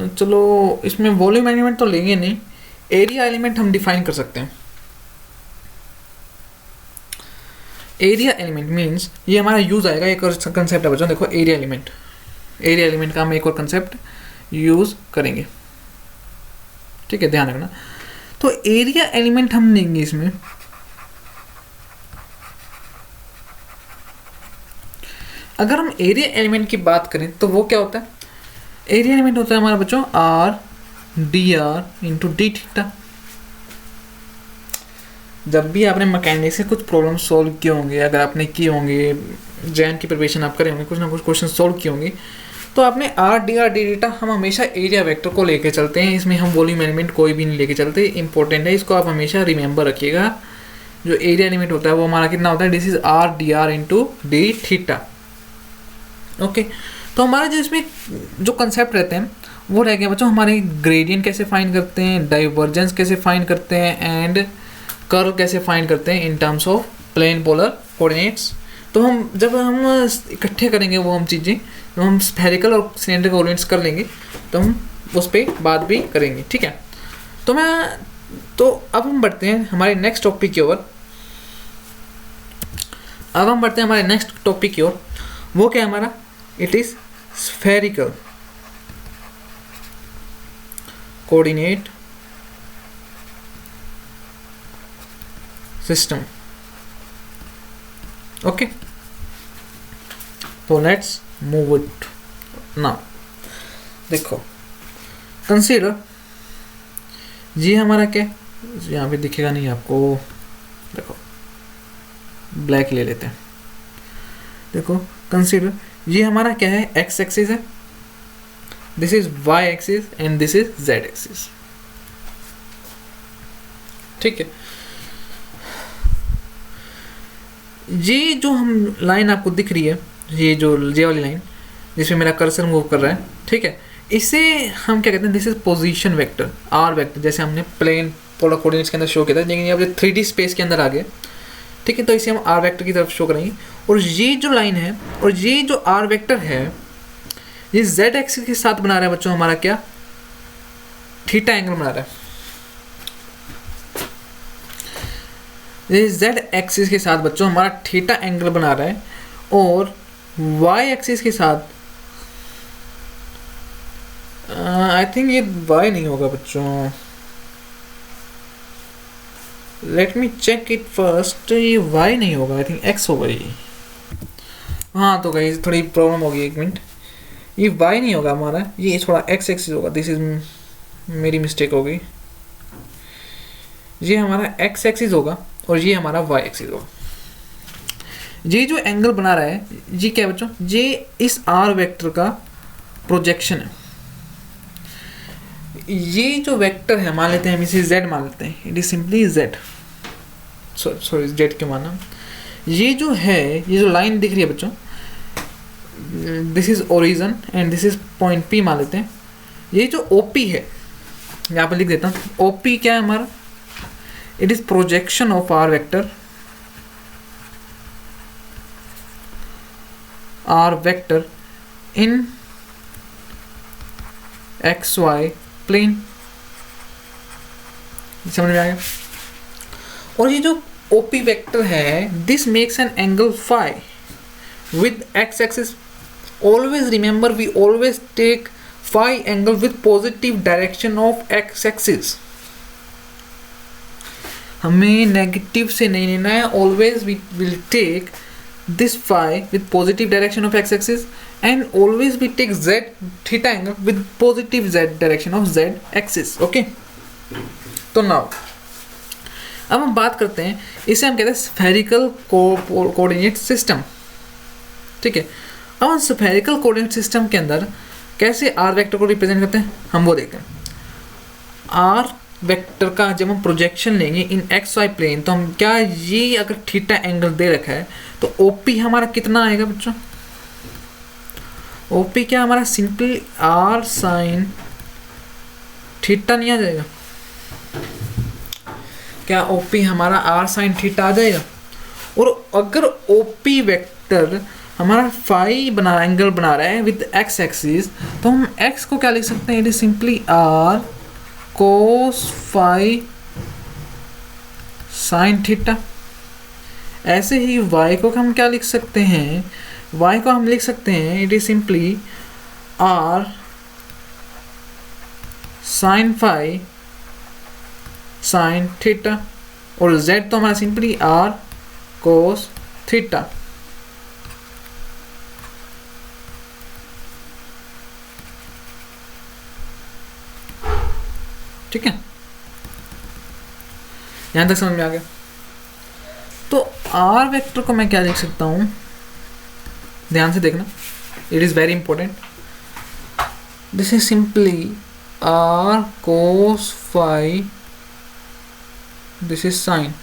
चलो इसमें वॉल्यूम एलिमेंट तो लेंगे नहीं, एरिया एलिमेंट हम डिफाइन कर सकते हैं। एरिया एलिमेंट मीन्स ये हमारा यूज आएगा, एक और कंसेप्ट है बच्चों, देखो एरिया एलिमेंट का हम एक और कंसेप्ट यूज करेंगे, ठीक है, ध्यान रखना। तो एरिया एलिमेंट हम लेंगे इसमें, अगर हम एरिया एलिमेंट की बात करें तो वो क्या होता है, एरिया एलिमेंट होता है हमारा बच्चों R D R into D theta. जब भी आपने मैकेनिक्स से कुछ प्रॉब्लम सॉल्व किए होंगे, अगर आपने किए होंगे, जैन की प्रिपरेशन आप करे होंगे, कुछ ना कुछ क्वेश्चन सॉल्व किए होंगे, तो आपने आर डी थीटा, हम हमेशा एरिया वेक्टर को लेके चलते हैं, इसमें हम वॉल्यूम एलिमेंट कोई भी नहीं लेके चलते, इंपॉर्टेंट है, इसको आप हमेशा रिमेंबर रखिएगा। जो एरिया एलिमेंट होता है वो हमारा कितना होता है, this is R D R into D theta. Okay, तो हमारा जो इसमें जो कंसेप्ट रहते हैं वो रह गया बच्चों, हमारे ग्रेडियंट कैसे फाइंड करते हैं, डाइवर्जेंस कैसे फाइंड करते हैं, एंड कर्व कैसे फाइंड करते हैं in terms of plane polar coordinates. तो हम जब हम इकट्ठे करेंगे वो हम चीज़ें, जब हम स्फेरिकल और सिलेंडर कोऑर्डिनेट्स कर लेंगे तो हम उस पर बात भी करेंगे, ठीक है। तो अब हम बढ़ते हैं हमारे नेक्स्ट टॉपिक की ओर। वो क्या है हमारा, it is spherical coordinate system. Okay, तो लेट्स मूव इट नाउ। देखो कंसीडर, ये हमारा क्या, यहाँ पे दिखेगा नहीं आपको, देखो ब्लैक ले लेते हैं। देखो कंसीडर, ये हमारा क्या है, एक्स एक्सिस है, this is y axis and this is z axis, ठीक है। ये जो हम लाइन आपको दिख रही है, ये वाली लाइन जिसमें मेरा कर्सर मूव कर रहा है, ठीक है, इसे हम क्या कहते हैं, this is position vector, r vector, जैसे हमने प्लेन पोलर कोऑर्डिनेट्स के अंदर शो किया था, लेकिन अब 3D स्पेस के अंदर आ गया, ठीक है। तो इसे हम आर वेक्टर की तरफ शो करेंगे, और ये जो लाइन है और ये जो आर वेक्टर है, ये जेड एक्सिस के साथ बना रहा है बच्चों हमारा क्या, थीटा एंगल बना रहा है। ये जेड एक्सिस के साथ बच्चों हमारा थीटा एंगल बना रहा है, और वाई एक्सिस के साथ आई थिंक ये वाई नहीं होगा बच्चों, let me check it first, ये वाई नहीं होगा, आई थिंक एक्स होगा ये। हाँ तो गाइस थोड़ी प्रॉब्लम होगी, एक मिनट, ये y नहीं होगा हमारा, ये थोड़ा x एक्सिस होगा, दिस इज मेरी मिस्टेक हो गई, ये हमारा x एक्सिस होगा और ये हमारा y एक्सिस होगा। ये जो एंगल बना रहा है ये क्या बच्चों, ये इस r वेक्टर का प्रोजेक्शन है। ये जो वेक्टर है मान लेते हैं हम इसे z मान लेते हैं, it is simply z, sorry z क्यों माना, ये जो है ये जो लाइन दिख रही है बच्चों, this is origin and this is point P मान लेते हैं। ये जो OP है यहाँ पर लिख देता हूँ, OP क्या है हमारा, it is projection of r vector, r vector in XY plane, समझ में आ गया। और ये जो OP वेक्टर है, this makes an angle phi with x axis, always remember we always take phi angle with positive direction of x axis, हमें negative से नहीं लेना है, always we will take this phi with positive direction of x axis and always we take z theta angle with positive z direction of z axis, okay। तो now अब हम बात करते हैं, इसे हम कहते हैं स्फेरिकल कोऑर्डिनेट सिस्टम, ठीक है। अब हम स्फेरिकल कोऑर्डिनेट सिस्टम के अंदर कैसे आर वेक्टर को रिप्रेजेंट करते हैं हम वो देखते हैं। आर वेक्टर का जब हम प्रोजेक्शन लेंगे इन एक्स वाई प्लेन, तो हम क्या, ये अगर थीटा एंगल दे रखा है तो ओपी हमारा कितना आएगा बच्चों, ओपी क्या हमारा सिंपली आर साइन थीटा नहीं आ जाएगा क्या, ओपी हमारा आर साइन थीटा आ जाएगा। और अगर ओपी वेक्टर हमारा फाई बना एंगल बना रहा है विद एक्स एक्सिस, तो हम एक्स को क्या लिख सकते हैं, it is simply r cos phi sin theta. ऐसे ही y को हम क्या लिख सकते हैं, y को हम लिख सकते हैं it is simply r sin phi sin theta, और z तो हमारा सिंपली आर कोस थीटा। ठीक है, यहां तक समझ में आ गया। तो आर वेक्टर को मैं क्या लिख सकता हूं, ध्यान से देखना, it is very important. This is simply r cos phi, this is sin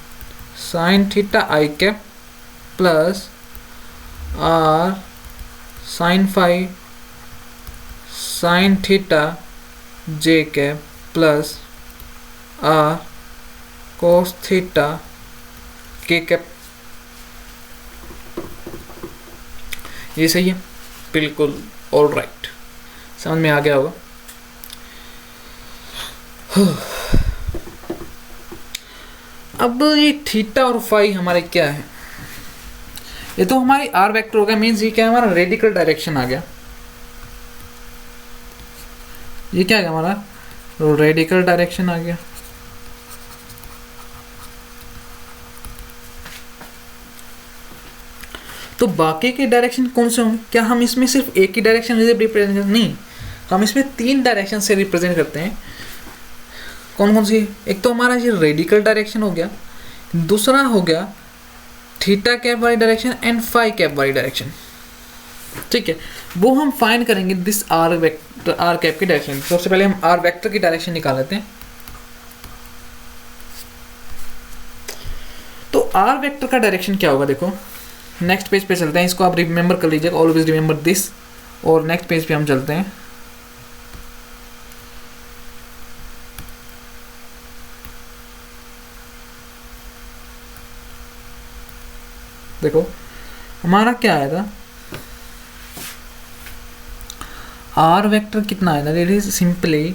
sin theta I cap plus are sin phi sin theta J cap plus are cos theta के कैप। ये सही है, बिल्कुल ऑल राइट, समझ में आ गया होगा। अब ये थीटा और फाई हमारे क्या है, ये तो हमारी आर वेक्टर हो गया, मीन्स ये क्या है, हमारा रेडिकल डायरेक्शन आ गया। ये क्या है हमारा रेडिकल डायरेक्शन आ गया। तो बाकी के डायरेक्शन कौन से होंगे, क्या हम इसमें सिर्फ एक ही डायरेक्शन से रिप्रेजेंट करते, नहीं, हम इसमें 3 डायरेक्शन से रिप्रेजेंट करते हैं। कौन कौन सी, एक तो हमारा ये रेडिकल डायरेक्शन हो गया, दूसरा हो गया थीटा कैप वाली डायरेक्शन एंड फाई कैप वाली डायरेक्शन। ठीक है, वो हम फाइंड करेंगे this r vector, r cap की डायरेक्शन। सबसे पहले हम आर वेक्टर की डायरेक्शन निकाल लेते हैं। तो आर वेक्टर का डायरेक्शन क्या होगा, देखो नेक्स्ट पेज पे चलते हैं, इसको आप रिमेंबर कर लीजिएगा, ऑलवेज रिमेंबर दिस। और नेक्स्ट पेज पे हम चलते हैं। देखो हमारा क्या आएगा, आर वेक्टर कितना आएगा, it is simply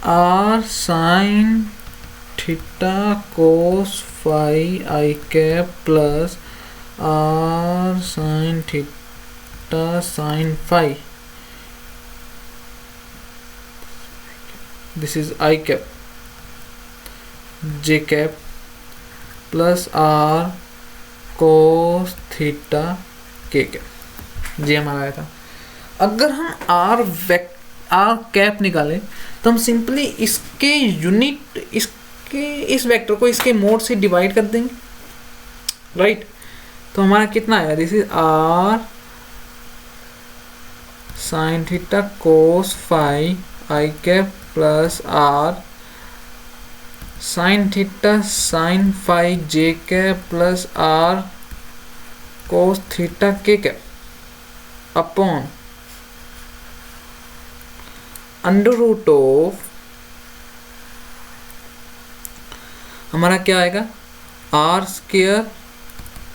r sign theta cos phi I cap plus are sign theta sign phi, this is i cap j cap plus are cos theta के कैप। ये हमारा आया था। अगर हम आर कैप निकालें तो हम सिंपली इसके यूनिट इस वेक्टर को इसके मोड से डिवाइड कर देंगे, राइट। तो हमारा कितना आएगा, this is R sign theta cos phi I cap plus are sign theta sign phi J cap plus are cos theta के cap upon under root of, हमारा क्या आएगा, R square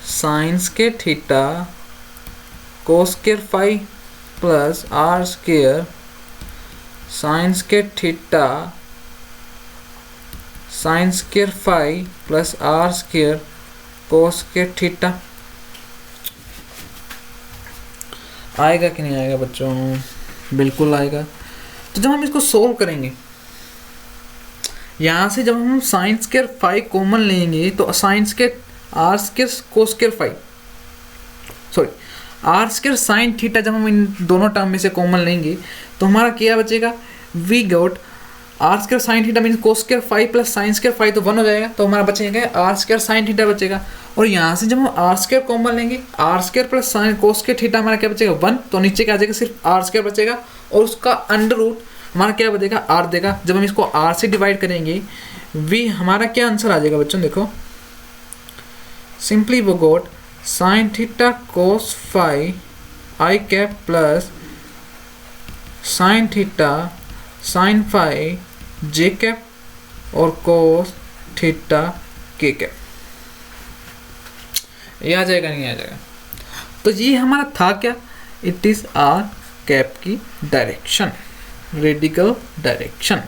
sine square theta cos square phi plus R square sine square theta sine square phi plus R square cos square theta. आएगा कि नहीं आएगा बच्चों? बिल्कुल आएगा। तो जब हम इसको सोल्व करेंगे, यहाँ से जब हम साइन स्क्वायर फाई कॉमन लेंगे तो sin square r square cos square phi, sorry r square sin theta, जब हम इन दोनों टर्म में से कॉमन लेंगे तो हमारा क्या बचेगा, we got r square sin theta mean cos square phi plus sin square phi, तो 1 हो जाएगा। तो हमारा बचेगा आर स्क्वायर साइन थीटा बचेगा। और यहाँ से जब हम आर स्क्वायर कॉमन लेंगे, r square plus sin cos square theta, हमारा क्या बचेगा 1, तो नीचे क्या आ जाएगा, सिर्फ आर स्क्वायर बचेगा। और उसका अंडर रूट हमारा क्या बचेगा, आर देगा। जब हम इसको आर से डिवाइड करेंगे, वी हमारा क्या आंसर आ जाएगा बच्चों, देखो सिंपली वो got sine theta cos phi आई cap plus sine theta sign phi जे कैप और कोस थीटा के कैप। ये आ जाएगा नहीं आ जाएगा? तो ये हमारा था क्या, इट इज आर कैप की डायरेक्शन, रेडिकल डायरेक्शन।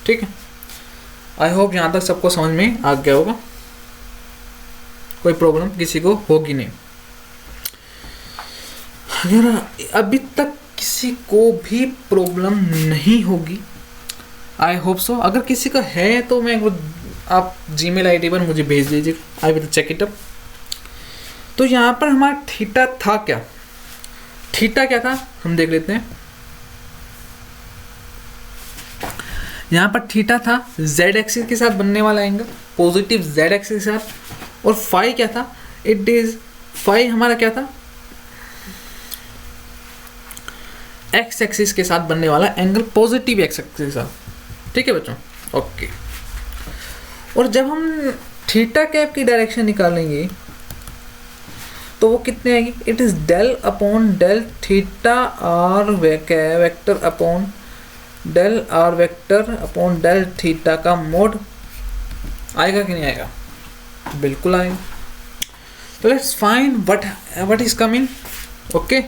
ठीक है, आई होप यहां तक सबको समझ में आ गया होगा, कोई प्रॉब्लम किसी को होगी नहीं। अगर अभी तक किसी को भी प्रॉब्लम नहीं होगी, आई होप सो, अगर किसी का है तो मैं आप जीमेल आईडी पर मुझे भेज दीजिए, I will check it up. तो यहाँ पर हमारा थीटा था क्या, थीटा क्या था हम देख लेते हैं। यहाँ पर थीटा था z एक्सिस के साथ बनने वाला एंगल, पॉजिटिव z एक्सिस के साथ। और फाई क्या था, इट इज फाई हमारा क्या था, x एक्सिस के साथ बनने वाला एंगल, पॉजिटिव x एक्सिस के साथ। ठीक है बच्चों, ओके। और जब हम थीटा कैप की डायरेक्शन निकालेंगे तो वो कितने आएगी, it is del upon del theta r vector upon del r vector upon del theta का मोड। आएगा कि नहीं आएगा? बिल्कुल आएगा। तो let's find what is coming. Okay,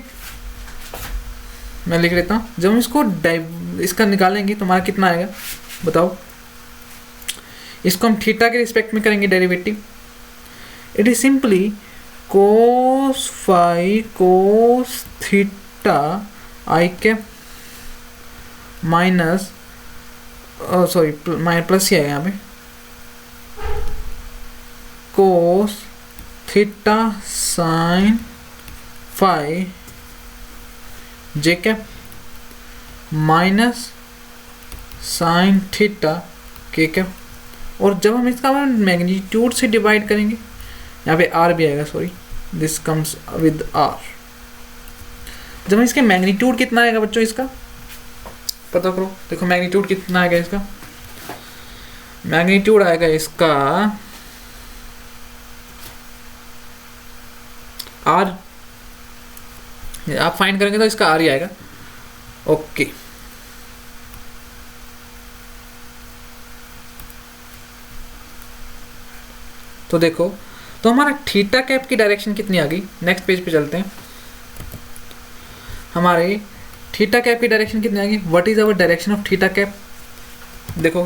मैं लिख लेता हूँ। जब हम इसको इसका निकालेंगे तो हमारा कितना आएगा बताओ। इसको हम थीटा के रिस्पेक्ट में करेंगे derivative. It is simply cos phi cos theta I cap minus sorry plus ही आएगा यहाँ पे, कोस थीटा साइन फाई जे कैप माइनस साइन थीटा के कैप। और जब हम इसका मैग्नीट्यूड से डिवाइड करेंगे, यहाँ पे आर भी आएगा, sorry this comes with r. जब हम इसके मैग्नीट्यूड कितना आएगा बच्चों, इसका पता करो। देखो मैग्नीट्यूड कितना आएगा इसका, मैग्नीट्यूड आएगा इसका आर, आप फाइंड करेंगे तो इसका आर ही आएगा। ओके, तो देखो, तो हमारा थीटा कैप की डायरेक्शन कितनी आ गई। नेक्स्ट पेज पे चलते हैं। हमारे थीटा कैप की डायरेक्शन कितनी आ गई, what is our direction of theta cap. देखो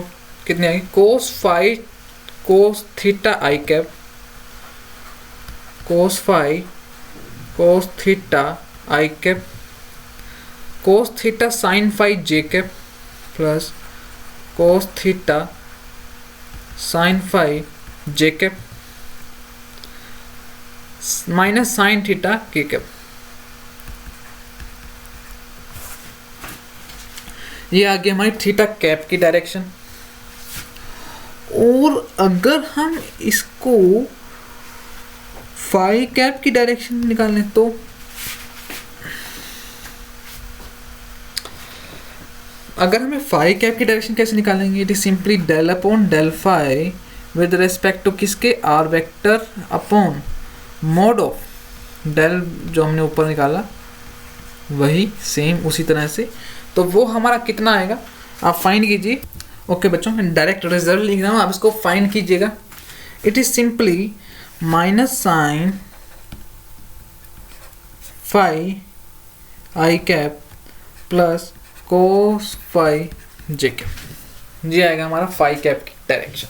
कितनी आ गई, कोस फाई कोस थीटा आई cap, cos phi cos theta आई cap, cos theta sign phi जे cap plus cos theta sign phi जे कैप, माइनस साइन थीटा के cap. ये आ गया हमारी theta cap की डायरेक्शन। और अगर हम इसको फाई कैप की डायरेक्शन निकालें तो अगर हमें फाई कैप की डायरेक्शन कैसे निकालेंगे, it is simply del upon del phi with respect to किसके, R vector upon mod of del जो हमने ऊपर निकाला वही सेम उसी तरह से। तो वो हमारा कितना आएगा आप फाइंड कीजिए। ओके बच्चों, मैं डायरेक्ट रिजल्ट लिख रहा हूँ, आप इसको फाइंड कीजिएगा। It is simply minus sin phi I cap plus cos phi J cap. ये आएगा हमारा फाई कैप की डायरेक्शन।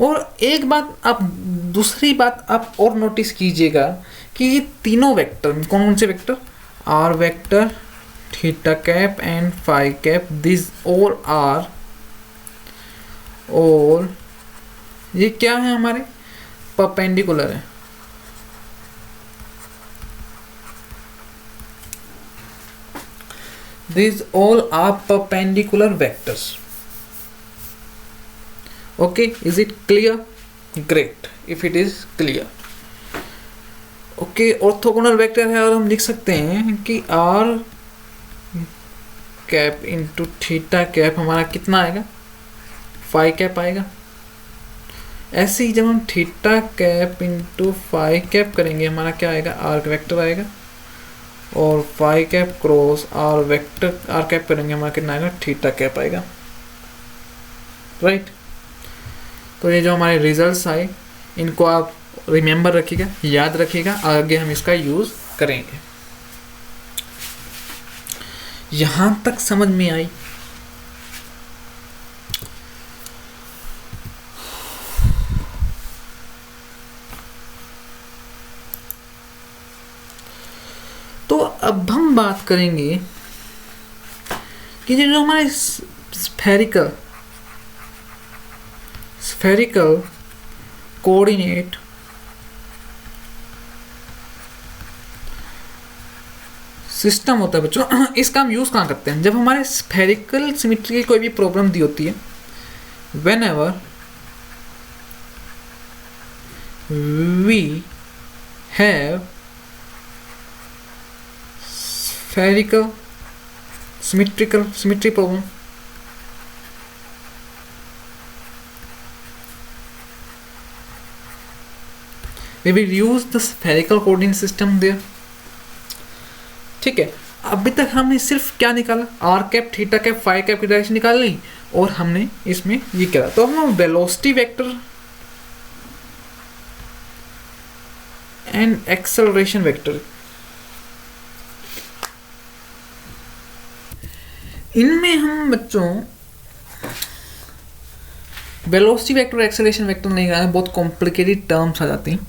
और एक बात आप, दूसरी बात आप और नोटिस कीजिएगा कि ये तीनों वेक्टर कौन कौन से vector, r vector, theta cap and phi cap, this all are, और ये क्या है हमारे परपेंडिकुलर है। These all are perpendicular vectors. Okay, is it clear? Great, if it is clear. Okay, orthogonal vector है और हम लिख सकते हैं कि r cap into theta cap हमारा कितना आएगा, फाई कैप आएगा। ऐसे ही जब हम theta cap into phi cap करेंगे हमारा क्या आएगा, आर वेक्टर आएगा। और phi cap cross r vector r cap करेंगे हमारा कितना आएगा, थीटा कैप आएगा। राइट, तो ये जो हमारे रिजल्ट्स आए इनको आप रिमेंबर रखिएगा, याद रखिएगा, आगे हम इसका यूज करेंगे। यहां तक समझ में आई? तो अब हम बात करेंगे कि जो हमारे स्फेरिकल कोऑर्डिनेट सिस्टम होता है बच्चों, इसका हम यूज कहाँ करते हैं, जब हमारे स्फेरिकल सिमेट्री की कोई भी प्रॉब्लम दी होती है, whenever we have spherical symmetry problem, we will use the spherical coordinate system there। ठीक है, अभी तक हमने सिर्फ क्या निकाला, r cap, theta cap, phi cap की डायरेक्शन निकाल ली और हमने इसमें ये करा। तो हम velocity vector and acceleration vector, इनमें हम बच्चों वेलोसिटी वेक्टर और एक्सेलरेशन वेक्टर नहीं निकालेंगे, बहुत कॉम्प्लिकेटेड टर्म्स आ जाती हैं,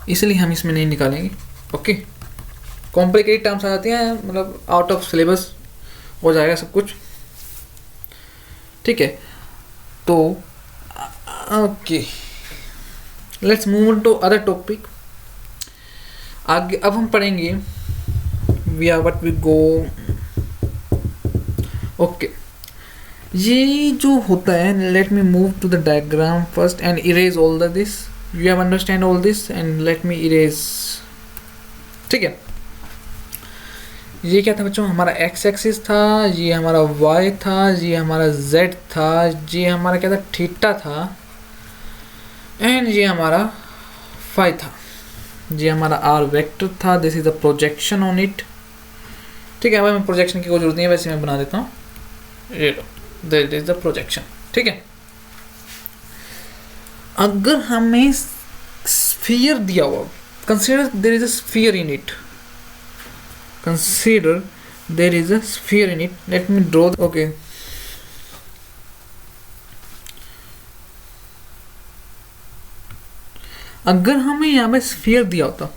इसलिए हम इसमें नहीं निकालेंगे। ओके, कॉम्प्लिकेटेड टर्म्स आ जाती हैं, मतलब आउट ऑफ सिलेबस हो जाएगा सब कुछ। ठीक है, तो okay, let's move to other topic. आगे अब हम पढ़ेंगे we are what we go. Okay, ये जो होता है, let me move to the diagram first and erase all the this, you have understand all this and let me erase. ठीक है, ये क्या था बच्चों, हमारा एक्स एक्सिस था, ये हमारा वाई था, ये हमारा जेड था, ये हमारा क्या था, थीटा था, एंड ये हमारा फाई था, ये हमारा आर वेक्टर था, this is the projection on it. ठीक है, मैं प्रोजेक्शन की कोई जरूरत नहीं है, वैसे मैं बना देता हूँ, ये लो, दिस इज द प्रोजेक्शन। ठीक है, अगर हमें स्फीयर दिया हुआ, consider there is a sphere in it, consider there is a sphere in it, let me draw okay, अगर हमें यहाँ पे स्फीयर दिया होता,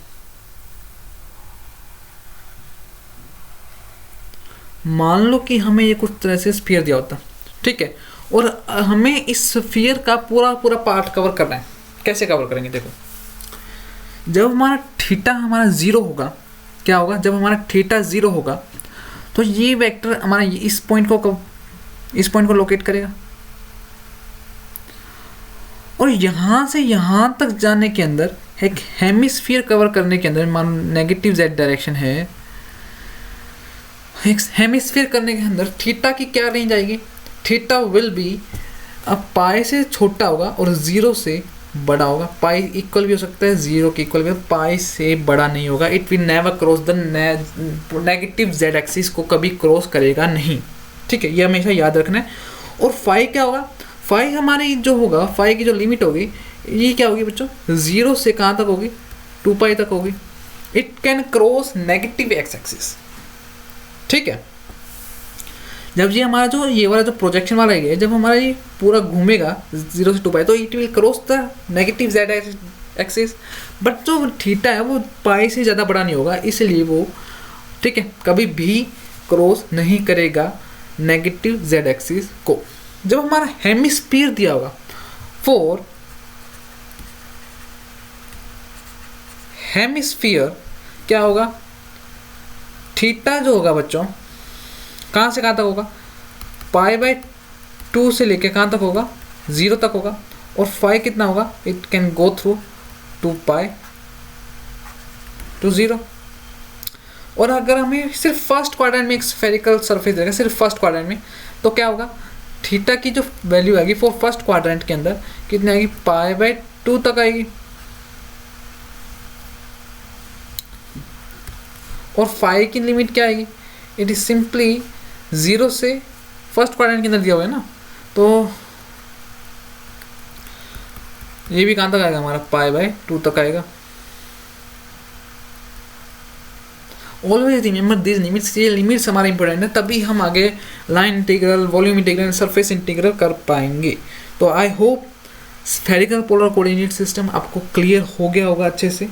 मान लो कि हमें ये कुछ तरह से स्फीयर दिया होता, ठीक है, और हमें इस स्फीयर का पूरा पूरा पार्ट कवर करना है। कैसे कवर करेंगे, देखो जब हमारा थीटा हमारा ज़ीरो होगा, क्या होगा, जब हमारा थीटा ज़ीरो होगा तो ये वेक्टर हमारा इस पॉइंट को लोकेट करेगा, और यहाँ से यहाँ तक जाने के अंदर एक हेमिस्फीयर कवर करने के अंदर, मान नेगेटिव जेड डायरेक्शन है, एक हेमिस्फीयर करने के अंदर थीटा की क्या रेंज आएगी, थीटा विल बी, अब पाई से छोटा होगा और ज़ीरो से बड़ा होगा, पाई इक्वल भी हो सकता है, ज़ीरो के इक्वल भी, पाई से बड़ा नहीं होगा, it will never cross the negative Z axis को कभी क्रॉस करेगा नहीं, ठीक है, ये हमेशा याद रखना है। और फाई क्या होगा, फाई हमारी जो होगा, फाई की जो लिमिट होगी ये क्या होगी बच्चों, ज़ीरो से कहाँ तक होगी, 2 पाई तक होगी, it can cross negative x axis, ठीक है। जब ये हमारा जो ये वाला जो प्रोजेक्शन वाला है, जब हमारा ये पूरा घूमेगा 0 से 2 पाई, तो it will cross the negative Z axis, but जो थीटा है वो पाई से ज़्यादा बड़ा नहीं होगा, इसलिए वो, ठीक है, कभी भी क्रॉस नहीं करेगा नेगेटिव जेड एक्सिस को। जब हमारा हेमिस्फीयर दिया होगा, फॉर हेमिस्फीयर क्या होगा, थीटा जो होगा बच्चों कहाँ से कहाँ तक होगा, π/2 से लेके कहाँ तक होगा, 0 तक होगा, और फाई कितना होगा, it can go through 2 pi to 0। और अगर हमें सिर्फ फर्स्ट क्वाड्रेंट में एक स्फेरिकल सरफेस देगा, सिर्फ फर्स्ट क्वाड्रेंट में, तो क्या होगा, थीटा की जो वैल्यू आएगी फॉर फर्स्ट क्वाड्रेंट के अंदर कितनी आएगी, π/2 तक आएगी, और फाई की लिमिट क्या आएगी, इट इज सिंपली 0 से फर्स्ट क्वाड्रेंट के अंदर दिया हुआ है ना, तो ये भी कहाँ तक आएगा हमारा, π/2 तक आएगा। ऑलवेज रिमेंबर दिस लिमिट्स, ये लिमिट्स हमारे इंपॉर्टेंट है, तभी हम आगे line integral, volume integral, surface integral कर पाएंगे। तो I hope spherical polar coordinate system आपको क्लियर हो गया होगा अच्छे से,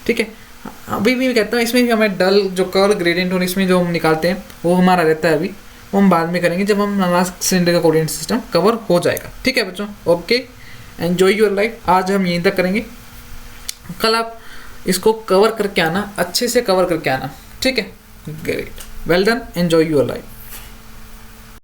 ठीक है। अभी भी कहता हूँ इसमें भी हमें डल जो कर्व ग्रेडियंट और इसमें जो हम निकालते हैं वो हमारा रहता है, अभी वो हम बाद में करेंगे जब हम लास्ट सिलेंडर का कोऑर्डिनेट सिस्टम कवर हो जाएगा, ठीक है बच्चों। Okay, enjoy your life. आज हम यहीं तक करेंगे, कल आप इसको कवर करके आना, अच्छे से कवर करके आना, ठीक है। Great, well done, enjoy your life.